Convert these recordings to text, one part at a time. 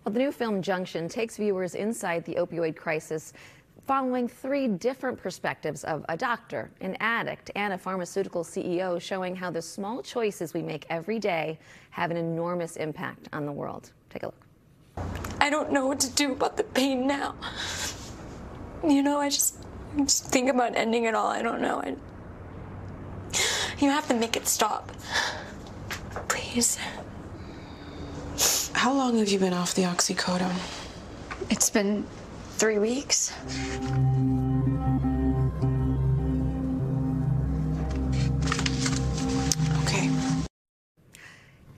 Well, the new film Junction takes viewers inside the opioid crisis, following 3 different perspectives of a doctor, an addict, and a pharmaceutical CEO, showing how the small choices we make every day have an enormous impact on the world. Take a look. I don't know what to do about the pain now. You know, I just think about ending it all. I don't know. You have to make it stop. Please. How long have you been off the oxycodone? It's been 3 weeks. Okay.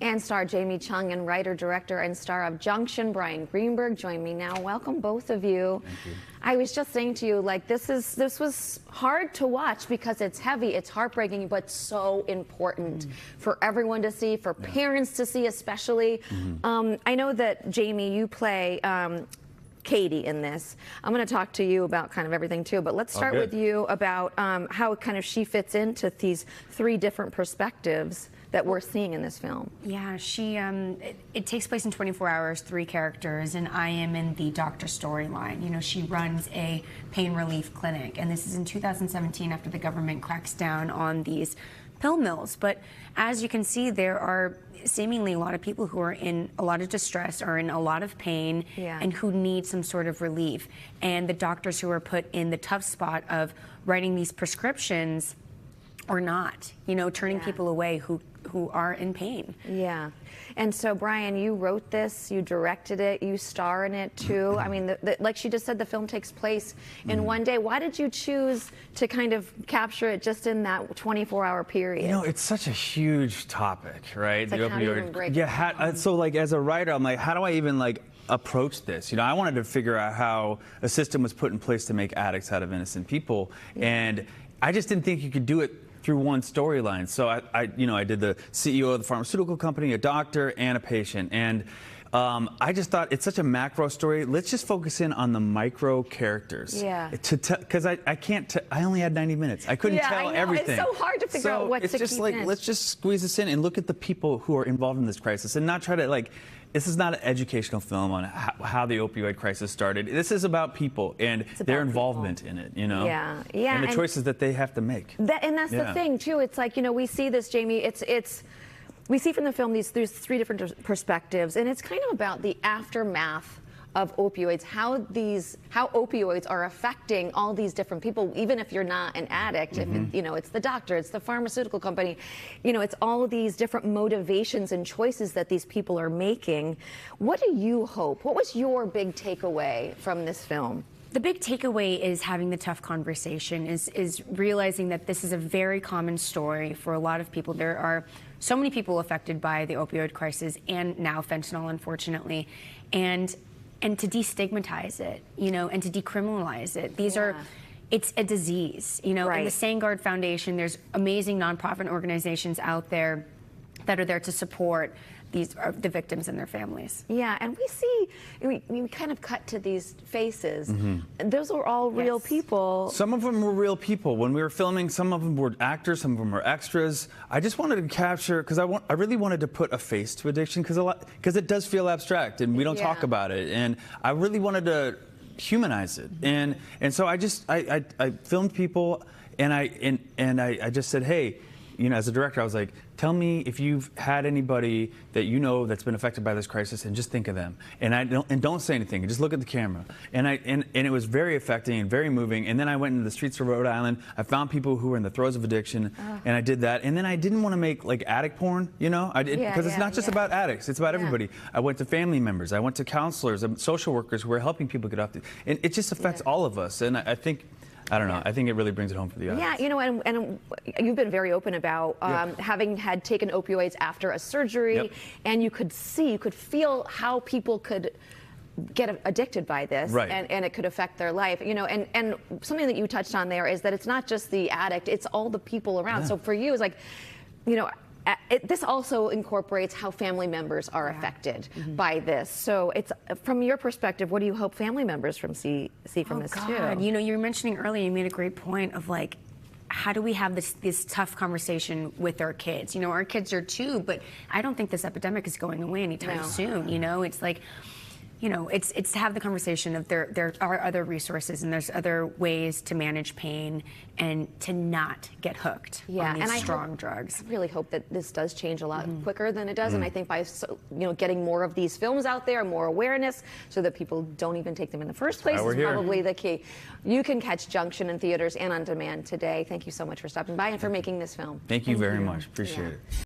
And star Jamie Chung and writer, director, and star of Junction, Bryan Greenberg, join me now. Welcome, both of you. Thank you. I was just saying to you, like, this was hard to watch because it's heavy, it's heartbreaking, but so important for everyone to see, for parents to see especially. I know that, Jamie, you play Katie in this. I'm going to talk to you about kind of everything too, but let's start with you about how kind of she fits into these 3 different perspectives that we're seeing in this film. Yeah, it takes place in 24 hours, 3 characters, and I am in the doctor storyline. You know, she runs a pain relief clinic, and this is in 2017 after the government cracks down on these pill mills. But as you can see, there are seemingly a lot of people who are in a lot of distress, are in a lot of pain, and who need some sort of relief. And the doctors who are put in the tough spot of writing these prescriptions or not, you know, turning people away who are in pain. Yeah. And so, Bryan, you wrote this, you directed it, you star in it too. I mean, like she just said, the film takes place in one day. Why did you choose to kind of capture it just in that 24-hour period? You know, it's such a huge topic, right? It's like, how do you even break it? So like as a writer, I'm like, how do I even like approach this? You know, I wanted to figure out how a system was put in place to make addicts out of innocent people, and I just didn't think you could do it through one storyline. So I did the CEO of the pharmaceutical company, a doctor, and a patient. And I just thought it's such a macro story. Let's just focus in on the micro characters. Yeah. Because I only had 90 minutes. I couldn't tell everything. It's so hard to figure out what to keep in. It's just like, let's just squeeze this in and look at the people who are involved in this crisis and not try to like, this is not an educational film on how the opioid crisis started. This is about people and their involvement in it, you know? Yeah. And the choices that they have to make. And that's the thing, too. It's like, you know, we see this, Jamie, we see from the film there's 3 different perspectives, and it's kind of about the aftermath of opioids, how opioids are affecting all these different people, even if you're not an addict. If it, you know, it's the doctor, it's the pharmaceutical company, you know, it's all of these different motivations and choices that these people are making. What do you hope? What was your big takeaway from this film? The big takeaway is having the tough conversation, is realizing that this is a very common story for a lot of people. There are so many people affected by the opioid crisis and now fentanyl, unfortunately, and to destigmatize it, you know, and to decriminalize it. It's a disease, you know, and the Sangard Foundation, there's amazing nonprofit organizations out there that are there to support the victims and their families. Yeah, and we kind of cut to these faces. Those are all real people. Some of them were real people. When we were filming, some of them were actors, some of them were extras. I just wanted to capture, because I really wanted to put a face to addiction, because it does feel abstract and we don't talk about it. And I really wanted to humanize it. And so I filmed people, and I just said, hey, you know, as a director, I was like, tell me if you've had anybody that you know that's been affected by this crisis, and just think of them. And don't say anything, and just look at the camera. And it was very affecting and very moving. And then I went into the streets of Rhode Island. I found people who were in the throes of addiction, and I did that. And then I didn't want to make like addict porn, you know, because it's not just about addicts; it's about everybody. I went to family members, I went to counselors, and social workers who were helping people get off and it just affects all of us. And I don't know. I think it really brings it home for the audience. Yeah, you know, and you've been very open about having had taken opioids after a surgery, and you could feel how people could get addicted by this, and it could affect their life. You know, and something that you touched on there is that it's not just the addict; it's all the people around. So for you, it's like, you know, this also incorporates how family members are affected by this. So it's, from your perspective, what do you hope family members see from this too? You know, you were mentioning earlier, you made a great point of like, how do we have this tough conversation with our kids? You know, our kids are 2, but I don't think this epidemic is going away anytime soon. You know, it's like, you know, it's to have the conversation of there are other resources and there's other ways to manage pain and to not get hooked on these strong drugs. I really hope that this does change a lot quicker than it does, and I think by getting more of these films out there, more awareness, so that people don't even take them in the first place is probably the key. You can catch Junction in theaters and on demand today. Thank you so much for stopping by and for making this film. Thank you very much. Appreciate it.